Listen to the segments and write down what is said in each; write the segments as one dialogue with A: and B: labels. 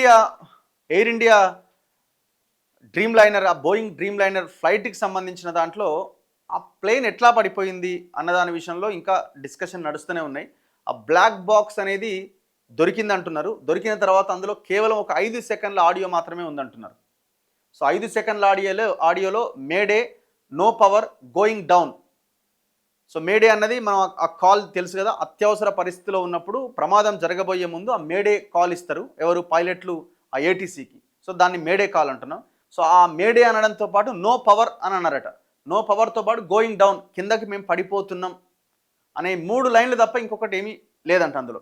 A: India air India dream liner, ఆ Boeing dream liner ఫ్లైట్కి సంబంధించిన దాంట్లో ఆ ప్లేన్ ఎట్లా పడిపోయింది అన్నదాని విషయంలో ఇంకా డిస్కషన్ నడుస్తూనే ఉన్నాయి. ఆ బ్లాక్ బాక్స్ అనేది దొరికింది అంటున్నారు. దొరికిన తర్వాత అందులో కేవలం ఒక 5 సెకండ్ల ఆడియో మాత్రమే ఉందంటున్నారు. సో 5 సెకండ్ల ఆడియోలో mayday, no power, going down. So mayday అన్నది మనం ఆ కాల్ తెలుసు కదా, అత్యవసర పరిస్థితిలో ఉన్నప్పుడు ప్రమాదం జరగబోయే ముందు ఆ మేడే కాల్ ఇస్తారు ఎవరు, పైలట్లు ఆ ఏటీసీకి. సో దాన్ని మేడే కాల్ అంటున్నాం. సో ఆ మేడే అనడంతో పాటు నో పవర్ అని అన్నారట. నో పవర్తో పాటు గోయింగ్ డౌన్, కిందకి మేము పడిపోతున్నాం అనే 3 లైన్లు తప్ప ఇంకొకటి ఏమీ లేదంట అందులో.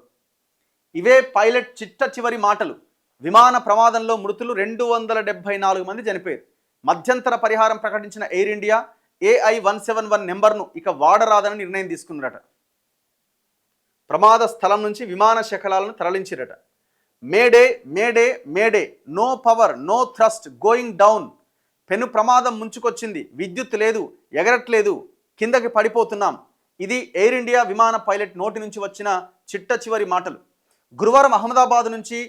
A: ఇవే పైలట్ చివరి మాటలు. విమాన ప్రమాదంలో మృతులు 274 మంది చనిపోయారు. మధ్యంతర పరిహారం ప్రకటించిన ఎయిర్ ఇండియా AI-171 నెంబర్ను ఇక వాడరాదని నిర్ణయం తీసుకున్నారట. ప్రమాద స్థలం నుంచి విమాన శకలాలను తరలించిరట. Mayday mayday mayday, no power, no thrust, going down. పెను ప్రమాదం ముంచుకొచ్చింది, విద్యుత్ లేదు, ఎగరట్లేదు, కిందకి పడిపోతున్నాం. ఇది ఎయిర్ ఇండియా విమాన పైలట్ నోటి నుంచి వచ్చిన చివరి మాటలు. గురువారం అహ్మదాబాద్ నుంచి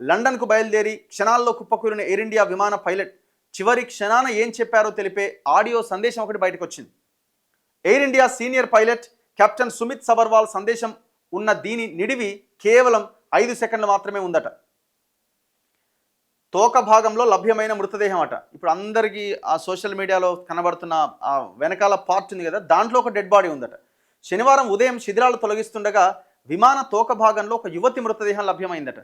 A: లండన్కు బయలుదేరి క్షణాల్లో కుప్పకూలిన ఎయిర్ ఇండియా విమాన పైలట్ చివరి క్షణాన ఏం చెప్పారో తెలిపే ఆడియో సందేశం ఒకటి బయటకు వచ్చింది. Air India senior pilot captain Sumit Sabharwal సందేశం ఉన్న దీని నిడివి కేవలం 5 సెకండ్లు మాత్రమే ఉందట. తోక భాగంలో లభ్యమైన మృతదేహం అట. ఇప్పుడు అందరికీ ఆ సోషల్ మీడియాలో కనబడుతున్న ఆ వెనకాల పార్ట్ ఉంది కదా, దాంట్లో ఒక డెడ్ బాడీ ఉందట. శనివారం ఉదయం శిథిలాలు తొలగిస్తుండగా విమాన తోక భాగంలో ఒక యువతి మృతదేహం లభ్యమైందట.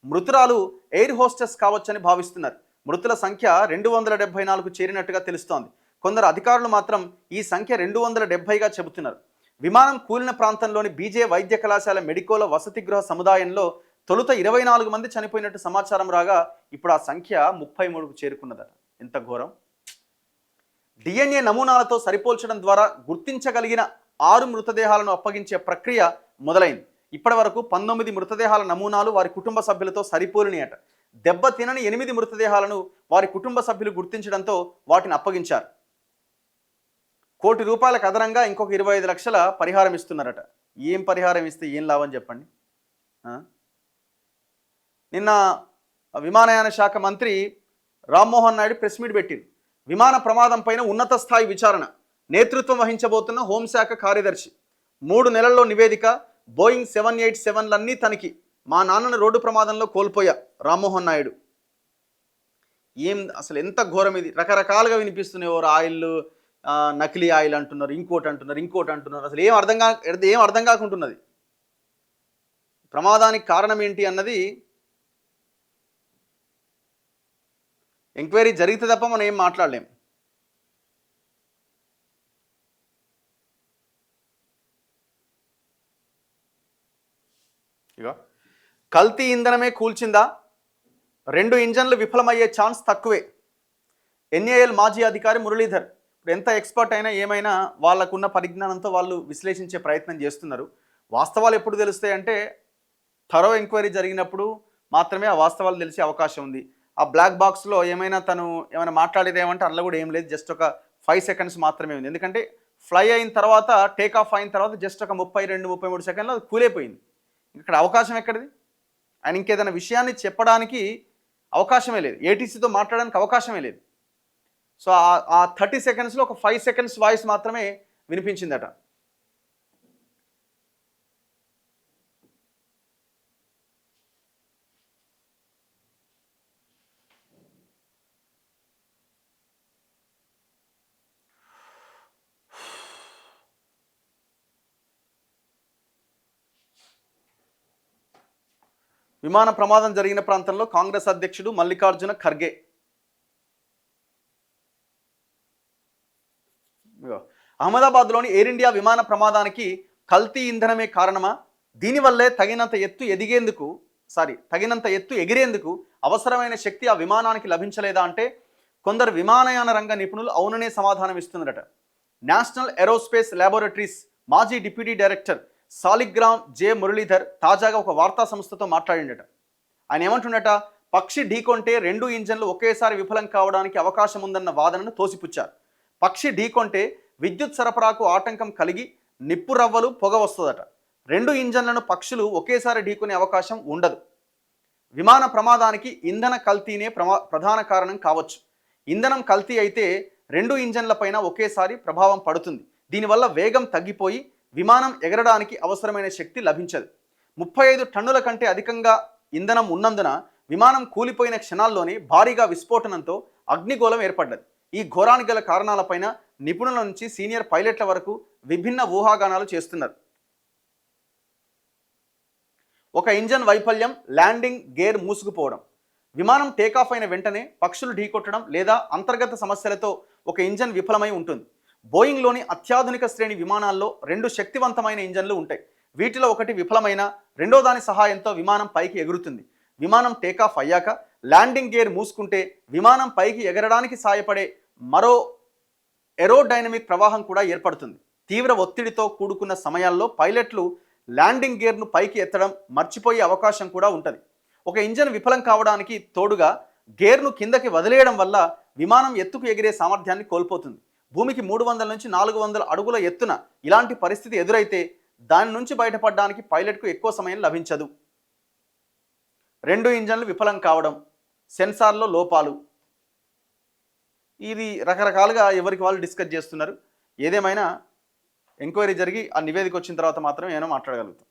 A: మృతురాలు ఎయిర్ హోస్టెస్ కావచ్చని భావిస్తున్నారు. మృతుల సంఖ్య 274కు చేరినట్టుగా తెలుస్తోంది. కొందరు అధికారులు మాత్రం ఈ సంఖ్య 270గా చెబుతున్నారు. విమానం కూలిన ప్రాంతంలోని బీజే వైద్య కళాశాల మెడికోల వసతి గృహ సముదాయంలో తొలుత 24 మంది చనిపోయినట్టు సమాచారం రాగా ఇప్పుడు ఆ సంఖ్య 33కు చేరుకున్నదట. ఎంత ఘోరం! DNA నమూనాలతో సరిపోల్చడం ద్వారా గుర్తించగలిగిన 6 మృతదేహాలను అప్పగించే ప్రక్రియ మొదలైంది. ఇప్పటి వరకు 19 మృతదేహాల నమూనాలు వారి కుటుంబ సభ్యులతో సరిపోలినాయట. దెబ్బతినని 8 మృతదేహాలను వారి కుటుంబ సభ్యులు గుర్తించడంతో వాటిని అప్పగించారు. ₹1 కోటి అదనంగా ఇంకొక 25 లక్షల పరిహారం ఇస్తున్నారట. ఏం పరిహారం ఇస్తే ఏం లాభం చెప్పండి. నిన్న విమానయాన శాఖ మంత్రి రామ్మోహన్ నాయుడు ప్రెస్ మీట్ పెట్టింది. విమాన ప్రమాదం పైన ఉన్నత స్థాయి విచారణ నేతృత్వం వహించబోతున్న హోంశాఖ కార్యదర్శి. 3 నెలల్లో నివేదిక. బోయింగ్ 787లన్నీ తనిఖీ. మా నాన్నను రోడ్డు ప్రమాదంలో కోల్పోయా రామ్మోహన్ నాయుడు. ఏం అసలు ఎంత ఘోరం ఇది! రకరకాలుగా వినిపిస్తున్నాయి. ఎవరు ఆయిల్, నకిలీ ఆయిల్ అంటున్నారు, ఇంకోటి అంటున్నారు. అసలు ఏం అర్థం కాకుంటున్నది. ప్రమాదానికి కారణం ఏంటి అన్నది ఎంక్వైరీ జరిగితే తప్ప మనం ఏం మాట్లాడలేం. ఇక కల్తీ ఇంధనమే కూల్చిందా? 2 ఇంజన్లు విఫలమయ్యే ఛాన్స్ తక్కువే. NAL మాజీ అధికారి మురళీధర్. ఇప్పుడు ఎంత ఎక్స్పర్ట్ అయినా ఏమైనా వాళ్ళకున్న పరిజ్ఞానంతో వాళ్ళు విశ్లేషించే ప్రయత్నం చేస్తున్నారు. వాస్తవాలు ఎప్పుడు తెలుస్తాయంటే థరో ఎంక్వైరీ జరిగినప్పుడు మాత్రమే ఆ వాస్తవాలు తెలిసే అవకాశం ఉంది. ఆ బ్లాక్ బాక్స్లో తను ఏమైనా మాట్లాడేది ఏమంటే అందులో కూడా ఏం లేదు. జస్ట్ ఒక 5 సెకండ్స్ మాత్రమే ఉంది. ఎందుకంటే ఫ్లై అయిన తర్వాత, టేక్ ఆఫ్ అయిన తర్వాత జస్ట్ ఒక 32-33 సెకండ్లో అది కూలైపోయింది. ఇక్కడ అవకాశం ఎక్కడిది? ఆయన ఇంకేదైనా విషయాన్ని చెప్పడానికి అవకాశమే లేదు. ఏటీసీతో మాట్లాడడానికి అవకాశమే లేదు. సో ఆ 30 సెకండ్స్లో ఒక 5 సెకండ్స్ వాయిస్ మాత్రమే వినిపించిందట. విమాన ప్రమాదం జరిగిన ప్రాంతంలో కాంగ్రెస్ అధ్యక్షుడు మల్లికార్జున ఖర్గే. అహ్మదాబాద్లోని ఎయిర్ ఇండియా విమాన ప్రమాదానికి కల్తీ ఇంధనమే కారణమా? దీనివల్లే తగినంత ఎత్తు ఎగిరేందుకు అవసరమైన శక్తి ఆ విమానానికి లభించలేదా అంటే కొందరు విమానయాన రంగ నిపుణులు అవుననే సమాధానం ఇస్తున్నారట. నేషనల్ ఏరోస్పేస్ ల్యాబొరేటరీస్ మాజీ deputy director Saligram J Muralidhar తాజాగా ఒక వార్తా సంస్థతో మాట్లాడిండట. ఆయన ఏమంటున్నట, పక్షి ఢీకొంటే 2 ఇంజన్లు ఒకేసారి విఫలం కావడానికి అవకాశం ఉందన్న వాదనను తోసిపుచ్చారు. పక్షి ఢీకొంటే విద్యుత్ సరఫరాకు ఆటంకం కలిగి నిప్పు రవ్వలు, పొగ వస్తుందట. 2 ఇంజన్లను పక్షులు ఒకేసారి ఢీకొనే అవకాశం ఉండదు. విమాన ప్రమాదానికి ఇంధన కల్తీనే ప్రధాన కారణం కావచ్చు. ఇంధనం కల్తీ అయితే రెండు ఇంజన్లపైన ఒకేసారి ప్రభావం పడుతుంది. దీనివల్ల వేగం తగ్గిపోయి విమానం ఎగరడానికి అవసరమైన శక్తి లభించదు. 35 టన్నుల కంటే అధికంగా ఇంధనం ఉన్నందున విమానం కూలిపోయిన క్షణాల్లోనే భారీగా విస్ఫోటనంతో అగ్నిగోళం ఏర్పడ్డది. ఈ ఘోరానికి గల కారణాలపైన నిపుణుల నుంచి సీనియర్ పైలట్ల వరకు విభిన్న ఊహాగానాలు చేస్తున్నారు. ఒక ఇంజన్ వైఫల్యం, ల్యాండింగ్ గేర్ మూసుకుపోవడం. విమానం టేకాఫ్ అయిన వెంటనే పక్షులు ఢీకొట్టడం లేదా అంతర్గత సమస్యలతో ఒక ఇంజన్ విఫలమై ఉంటుంది. బోయింగ్లోని అత్యాధునిక శ్రేణి విమానాల్లో 2 శక్తివంతమైన ఇంజన్లు ఉంటాయి. వీటిలో ఒకటి విఫలమైన రెండో దాని సహాయంతో విమానం పైకి ఎగురుతుంది. విమానం టేకాఫ్ అయ్యాక ల్యాండింగ్ గేర్ మూసుకుంటే విమానం పైకి ఎగరడానికి సాయపడే మరో ఏరోడైనమిక్ ప్రవాహం కూడా ఏర్పడుతుంది. తీవ్ర ఒత్తిడితో కూడుకున్న సమయాల్లో పైలట్లు ల్యాండింగ్ గేర్ను పైకి ఎత్తడం మర్చిపోయే అవకాశం కూడా ఉంటుంది. ఒక ఇంజన్ విఫలం కావడానికి తోడుగా గేర్ను కిందకి వదిలేయడం వల్ల విమానం ఎత్తుకు ఎగిరే సామర్థ్యాన్ని కోల్పోతుంది. భూమికి 300 నుంచి 400 అడుగుల ఎత్తున ఇలాంటి పరిస్థితి ఎదురైతే దాని నుంచి బయటపడడానికి పైలట్కు ఎక్కువ సమయం లభించదు. 2 ఇంజన్లు విఫలం కావడం, సెన్సార్లో లోపాలు, ఇది రకరకాలుగా ఎవరికి వాళ్ళు డిస్కస్ చేస్తున్నారు. ఏదేమైనా ఎంక్వైరీ జరిగి ఆ నివేదిక వచ్చిన తర్వాత మాత్రం ఏమైనా మాట్లాడగలుగుతాం.